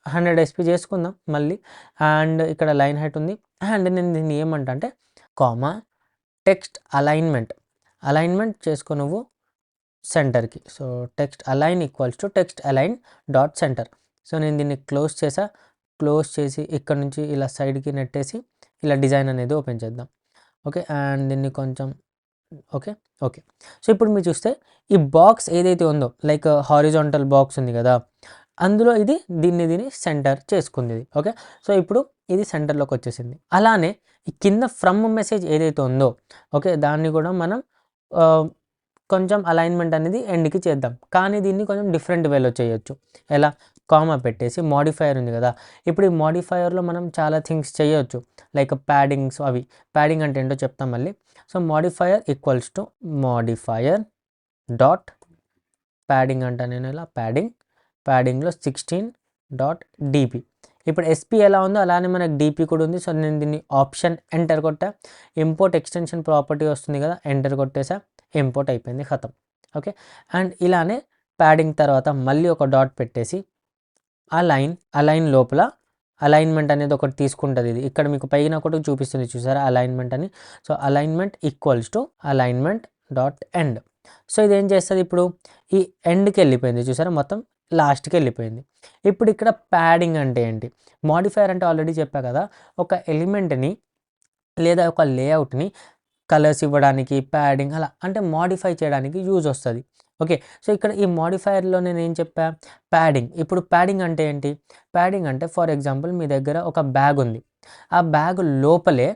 100 ఎస్‌పీ చేసుకుందాం మళ్ళీ. అండ్ ఇక్కడ లైన్ హైట్ ఉంది. అండ్ నేను దీన్ని ఏమంటా అంటే కామా టెక్స్ట్ అలైన్మెంట్ చేసుకో నువ్వు సెంటర్‌కి. So text align equals to text align dot centre. So నేను దీన్ని క్లోజ్ చేసా. క్లోజ్ చేసి ఇక్కడ నుంచి ఇలా సైడ్‌కి నెట్టేసి ఇలా డిజైన్ అనేది ఓపెన్ చేద్దాం. ఓకే. అండ్ దీన్ని కొంచెం ఓకే. ఓకే. సో ఇప్పుడు మీరు చూస్తే ఈ బాక్స్ ఏదైతే ఉందో లైక్ హారిజాంటల్ బాక్స్ ఉంది కదా! అందులో దీన్ని సెంటర్ చేసుకుంది ఇది. ఓకే. సో ఇప్పుడు ఇది సెంటర్‌లోకి వచ్చేసింది. అలానే ఈ కింద ఫ్రమ్ మెసేజ్ ఏదైతే ఉందో ఓకే. దాన్ని కూడా మనం కొంచెం అలైన్మెంట్ అనేది ఎండ్‌కి చేద్దాం. కానీ దీన్ని కొంచెం డిఫరెంట్ వేలో చేయొచ్చు. ఎలా? కామా పెట్టేసి మోడిఫైయర్ ఉంది కదా! ఇప్పుడు ఈ మోడిఫైయర్‌లో మనం చాలా థింగ్స్ చేయొచ్చు. లైక్ ప్యాడింగ్స్ అవి. ప్యాడింగ్ అంటే ఏంటో చెప్తాం మళ్ళీ. So modifier equals to modifier dot padding అంటా నేను ఇలా ప్యాడింగ్‌లో 16 డాట్ డీపీ. ఇప్పుడు ఎస్పీ ఎలా ఉందో అలానే మనకు డీపీ కూడా ఉంది. సో నేను దీన్ని ఆప్షన్ ఎంటర్ కొట్టా. ఇంపోర్ట్ ఎక్స్టెన్షన్ ప్రాపర్టీ వస్తుంది కదా! ఎంటర్ కొట్టేసా. ఇంపోర్ట్ అయిపోయింది ఖతం. ఓకే. అండ్ ఇలానే ప్యాడింగ్ తర్వాత మళ్ళీ ఒక డాట్ పెట్టేసి అలైన్ లోపల అలైన్మెంట్ అనేది ఒకటి తీసుకుంటుంది ఇది. ఇక్కడ మీకు పైన ఒకటి చూపిస్తుంది చూసారా అలైన్మెంట్ అని. So alignment equals to alignment dot end. So ఇదేం చేస్తుంది ఇప్పుడు ఈ ఎండ్‌కి వెళ్ళిపోయింది చూసారా మొత్తం లాస్ట్‌కి వెళ్ళిపోయింది. ఇప్పుడు ఇక్కడ ప్యాడింగ్ అంటే ఏంటి? మోడిఫైయర్ అంటే ఆల్రెడీ చెప్పా కదా! ఒక ఎలిమెంట్‌ని లేదా ఒక లేఅవుట్‌ని కలర్స్ ఇవ్వడానికి ప్యాడింగ్ అలా అంటే మోడిఫై చేయడానికి యూజ్ వస్తది. ఓకే. సో ఇక్కడ ఈ మోడిఫైయర్‌లో నేనేం చెప్పా? ప్యాడింగ్. ఇప్పుడు ప్యాడింగ్ అంటే ఏంటి? ప్యాడింగ్ అంటే ఫర్ ఎగ్జాంపుల్ మీ దగ్గర ఒక బ్యాగ్ ఉంది. ఆ బ్యాగ్ లోపలే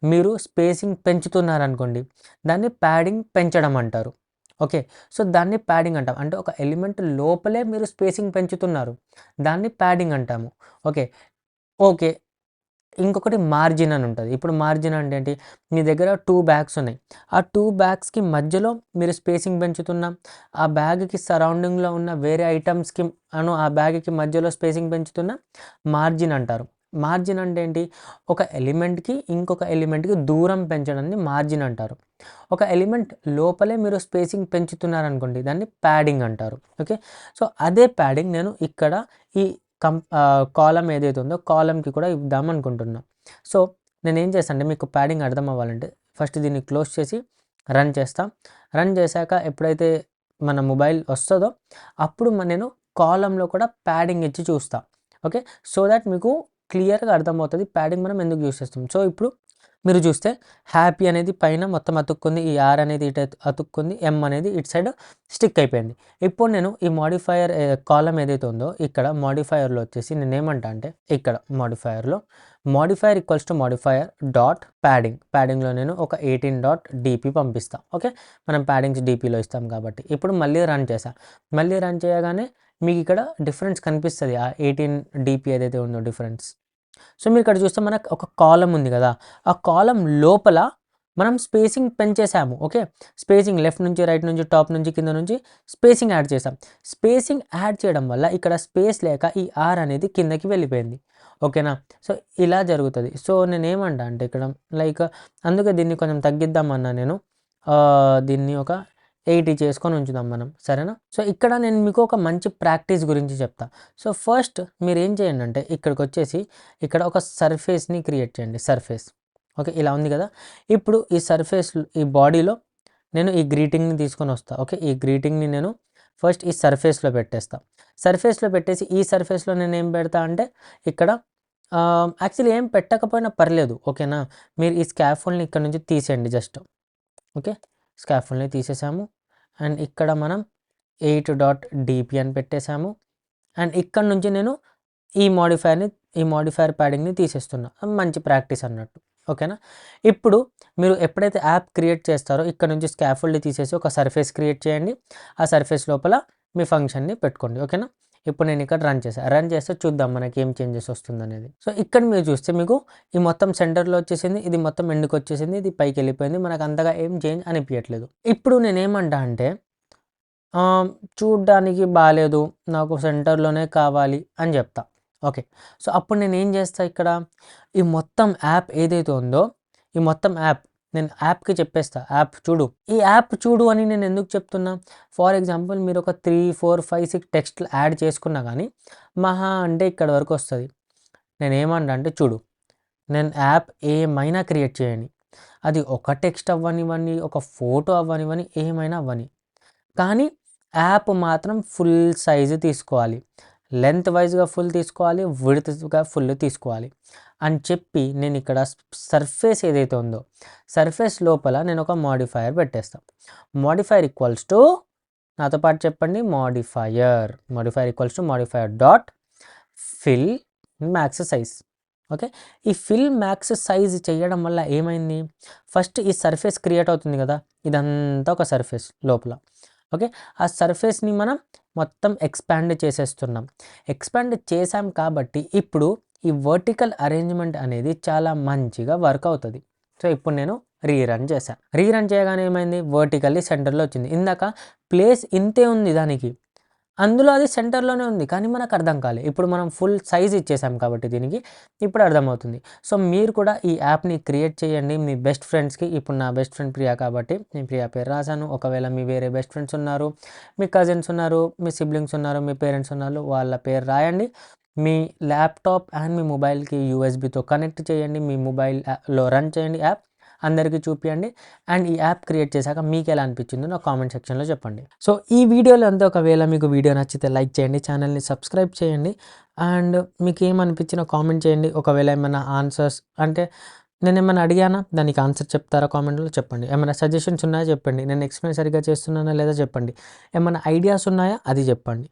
మీరు స్పేసింగ్ పెంచుతున్నారనుకోండి. దాన్ని ప్యాడింగ్ పెంచడం అంటారు. ఓకే. సో దాన్ని ప్యాడింగ్ అంటాం. అంటే ఒక ఎలిమెంట్ లోపలే మీరు స్పేసింగ్ పెంచుతున్నారు. దాన్ని ప్యాడింగ్ అంటాము. ఓకే. ఓకే. ఇంకొకటి మార్జిన్ అని ఉంటది. ఇప్పుడు మార్జిన్ అంటే ఏంటి? మీ దగ్గర 2 బ్యాగ్స్ ఉన్నాయి. ఆ 2 బ్యాగ్స్‌కి మధ్యలో మీరు స్పేసింగ్ పెంచుతున్నా, ఆ బ్యాగ్‌కి సరౌండింగ్‌లో ఉన్న వేరే ఐటెమ్స్‌కి ఆ బ్యాగ్‌కి మధ్యలో స్పేసింగ్ పెంచుతున్నా మార్జిన్ అంటారు. మార్జిన్ అంటే ఏంటి? ఒక ఎలిమెంట్‌కి ఇంకొక ఎలిమెంట్‌కి దూరం పెంచడాన్ని మార్జిన్ అంటారు. ఒక ఎలిమెంట్ లోపలే మీరు స్పేసింగ్ పెంచుతున్నారనుకోండి దాన్ని ప్యాడింగ్ అంటారు. ఓకే. సో, అదే ప్యాడింగ్ నేను ఇక్కడ ఈ కాలమ్ ఏదైతే ఉందో కాలమ్‌కి కూడా ఇద్దామనుకుంటున్నా. సో, నేనేం చేస్తా అంటే మీకు ప్యాడింగ్ అర్థం అవ్వాలంటే ఫస్ట్ దీన్ని క్లోజ్ చేసి రన్ చేస్తా. రన్ చేశాక ఎప్పుడైతే మన మొబైల్ వస్తదో అప్పుడు నేను కాలమ్‌లో కూడా ప్యాడింగ్ ఇచ్చి చూస్తా. ఓకే. సో దట్ మీకు క్లియర్‌గా అర్థమవుతది ప్యాడింగ్ మనం ఎందుకు యూజ్ చేస్తాం. సో, ఇప్పుడు మీరు చూస్తే హ్యాపీ అనేది పైన మొత్తం అతుక్కుంది. ఈ ఆర్ అనేది ఇటు అతుక్కుంది. ఎం అనేది ఇటు సైడ్ స్టిక్ అయిపోయింది. ఇప్పుడు నేను ఈ మోడిఫైయర్ కాలమ్ ఏదైతే ఉందో ఇక్కడ మోడిఫైయర్‌లో వచ్చేసి నేనేమంటా అంటే ఇక్కడ modifier equals to modifier dot padding. ప్యాడింగ్‌లో నేను ఒక 18 డాట్ డీపీ పంపిస్తా. ఓకే. మనం ప్యాడింగ్స్ డీపీలో ఇస్తాం కాబట్టి. ఇప్పుడు మళ్ళీ రన్ చేశా. మళ్ళీ రన్ చేయగానే మీకు ఇక్కడ డిఫరెన్స్ కనిపిస్తది. ఆ 18 డీపీ ఏదైతే ఉందో డిఫరెన్స్. సో, మీరు ఇక్కడ చూస్తే మనకు ఒక కాలమ్ ఉంది కదా! ఆ కాలమ్ లోపల మనం స్పేసింగ్ పెంచేసాము. ఓకే. స్పేసింగ్ లెఫ్ట్ నుంచి, రైట్ నుంచి, టాప్ నుంచి, కింద నుంచి స్పేసింగ్ యాడ్ చేసాం. స్పేసింగ్ యాడ్ చేయడం వల్ల ఇక్కడ స్పేస్ లేక ఈ ఆర్ అనేది కిందకి వెళ్ళిపోయింది. ఓకేనా. సో, ఇలా జరుగుతది. సో, నేనేమంటా అంటే ఇక్కడ లైక్ అందుకే దీన్ని కొంచెం తగ్గిద్దామన్నా నేను. దీన్ని ఒక 80 చేసుకొని ఉంచుదాం మనం. సరేనా. సో, ఇక్కడ నేను మీకు ఒక మంచి ప్రాక్టీస్ గురించి చెప్తా. సో, ఫస్ట్ మీరేం చేయండంటే ఇక్కడికొచ్చేసి ఇక్కడ ఒక సర్ఫేస్‌ని క్రియేట్ చేయండి. సర్ఫేస్. ఓకే. ఇలా ఉంది కదా! ఇప్పుడు ఈ సర్ఫేస్ ఈ బాడీలో నేను ఈ గ్రీటింగ్‌ని తీసుకొనొస్తా. ఓకే. ఈ గ్రీటింగ్‌ని నేను ఫస్ట్ ఈ సర్ఫేస్‌లో పెట్టేస్తా. సర్ఫేస్‌లో పెట్టేసి ఈ సర్ఫేస్‌లో నేనేం పెడతా అంటే ఇక్కడ యాక్చువల్లీ ఏం పెట్టకపోయినా పర్లేదు. ఓకేనా. మీరు ఈ స్కాఫోల్డ్‌ని ఇక్కడ నుంచి తీసేయండి జస్ట్. ఓకే. స్కాఫోల్డ్‌ని తీసేసాము. అండ్ ఇక్కడ మనం 8 డాట్ డీపీ అని పెట్టేసాము. అండ్ ఇక్కడ నుంచి నేను ఈ మోడిఫైయర్ ప్యాడింగ్‌ని తీసేస్తున్నా. మంచి ప్రాక్టీస్ అన్నట్టు. ఓకేనా. ఇప్పుడు మీరు ఎప్పుడైతే యాప్ క్రియేట్ చేస్తారో ఇక్కడ నుంచి స్కాఫోల్డ్ తీసేసి ఒక సర్ఫేస్ క్రియేట్ చేయండి. ఆ సర్ఫేస్ లోపల మీ ఫంక్షన్‌ని పెట్టుకోండి. ఓకేనా. ఇప్పుడు నేను ఇక్కడ రన్ చేశా. రన్ చేస్తే చూద్దాం మనకి ఏం చేంజెస్ వస్తుందనేది. సో, ఇక్కడ మీరు చూస్తే మీకు ఈ మొత్తం సెంటర్‌లో వచ్చేసింది. ఇది మొత్తం ఎండ్‌కొచ్చేసింది. ఇది పైకెళ్ళిపోయింది. మనకు అంతగా ఏం చేంజ్ అనిపియట్లేదు. ఇప్పుడు నేనేమంటా అంటే చూడ్డానికి బాలేదు. నాకు సెంటర్‌లోనే కావాలి అని చెప్తా. ఓకే. సో, అప్పుడు నేనేం చేస్తా ఇక్కడ ఈ మొత్తం యాప్ ఏదైతే ఉందో ఈ మొత్తం యాప్ నేను యాప్‌కి చెప్పేస్తా. యాప్ చూడు. ఈ యాప్ చూడు అని నేను ఎందుకు చెప్తున్నా? ఫర్ ఎగ్జాంపుల్ మీరు ఒక 3, 4, 5, 6 టెక్స్ట్‌లు యాడ్ చేసుకున్నా గానీ మహా అంటే ఇక్కడ వరకు వస్తది. నేనేమంటా అంటే చూడు. నేను యాప్ ఏమైనా క్రియేట్ చేయని. అది ఒక టెక్స్ట్ అవ్వనివ్వని, ఒక ఫోటో అవ్వనివ్వని, ఏమైనా అవ్వని. కానీ యాప్ మాత్రం ఫుల్ సైజు తీసుకోవాలి. లెంత్ వైస్‌గా ఫుల్ తీసుకోవాలి. విడ్త్‌గా ఫుల్ తీసుకోవాలి. అని చెప్పి నేను ఇక్కడ సర్ఫేస్ ఏదైతే ఉందో సర్ఫేస్ లోపల నేను ఒక మోడిఫైయర్ పెట్టేస్తా. మోడిఫైయర్ ఈక్వల్స్ టు నాతో పాటు చెప్పండి modifier equals to modifier dot fill max size. Okay. ఈ ఫిల్ మ్యాక్స్ సైజ్ చేయడం వల్ల ఏమైంది? ఫస్ట్ ఈ సర్ఫేస్ క్రియేట్ అవుతుంది కదా! ఇదంతా ఒక సర్ఫేస్ లోపల. ఓకే. ఆ సర్ఫేస్‌ని మనం మొత్తం ఎక్స్పాండ్ చేసేస్తున్నాం. ఎక్స్పాండ్ చేసాం కాబట్టి ఇప్పుడు ఈ వర్టికల్ అరేంజ్‌మెంట్ అనేది చాలా మంచిగా వర్క్ అవుతది. సో, ఇప్పుడు నేను రీరన్ చేశా. రీరన్ చేయగానే ఏమైంది? వర్టికల్లీ సెంటర్‌లో వచ్చింది. ఇందాక ప్లేస్ ఇంతే ఉంది దానికి. అందులో అది సెంటర్‌లోనే ఉంది. కానీ మనకు అర్థం కాలే. ఇప్పుడు మనం ఫుల్ సైజ్ ఇచ్చేసాం కాబట్టి దీనికి ఇప్పుడు అర్థమవుతుంది. సో, మీరు కూడా ఈ యాప్‌ని క్రియేట్ చేయండి మీ బెస్ట్ ఫ్రెండ్స్‌కి. ఇప్పుడు నా బెస్ట్ ఫ్రెండ్ ప్రియా కాబట్టి నేను ప్రియా పేరు రాసాను. ఒకవేళ మీ వేరే బెస్ట్ ఫ్రెండ్స్ ఉన్నారు, మీ కజిన్స్ ఉన్నారు, మీ సిబ్లింగ్స్ ఉన్నారు, మీ పేరెంట్స్ ఉన్నారు వాళ్ళ పేరు రాయండి. మీ ల్యాప్‌టాప్ అండ్ మీ మొబైల్‌కి యూఎస్‌బీతో కనెక్ట్ చేయండి. మీ మొబైల్‌లో రన్ చేయండి యాప్. అందరికీ చూపియండి. అండ్ ఈ యాప్ క్రియేట్ చేశాక మీకెలా అనిపించిందో నాకు కామెంట్ సెక్షన్‌లో చెప్పండి. సో, ఈ వీడియోలో అంతా ఒకవేళ మీకు వీడియో నచ్చితే లైక్ చేయండి. ఛానల్‌ని సబ్స్క్రైబ్ చేయండి. అండ్ మీకేమనిపించినా కామెంట్ చేయండి. ఒకవేళ ఏమైనా ఆన్సర్స్ అంటే నేనేమన్నా అడిగానా? దానికి ఆన్సర్ చెప్తారా కామెంట్‌లో చెప్పండి. ఏమైనా సజెషన్స్ ఉన్నాయా చెప్పండి. నేను ఎక్స్‌ప్లెయిన్ సరిగ్గా చేస్తున్నానా లేదా చెప్పండి. ఏమన్నా ఐడియాస్ ఉన్నాయా అది చెప్పండి.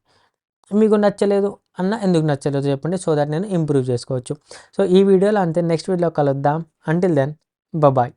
మీకు నచ్చలేదు అన్నా ఎందుకు నచ్చలేదో చెప్పండి. సో దట్ నేను ఇంప్రూవ్ చేసుకోవచ్చు. సో, ఈ వీడియోలో అంతే. నెక్స్ట్ వీడియోలో కలుద్దాం. Until then bye.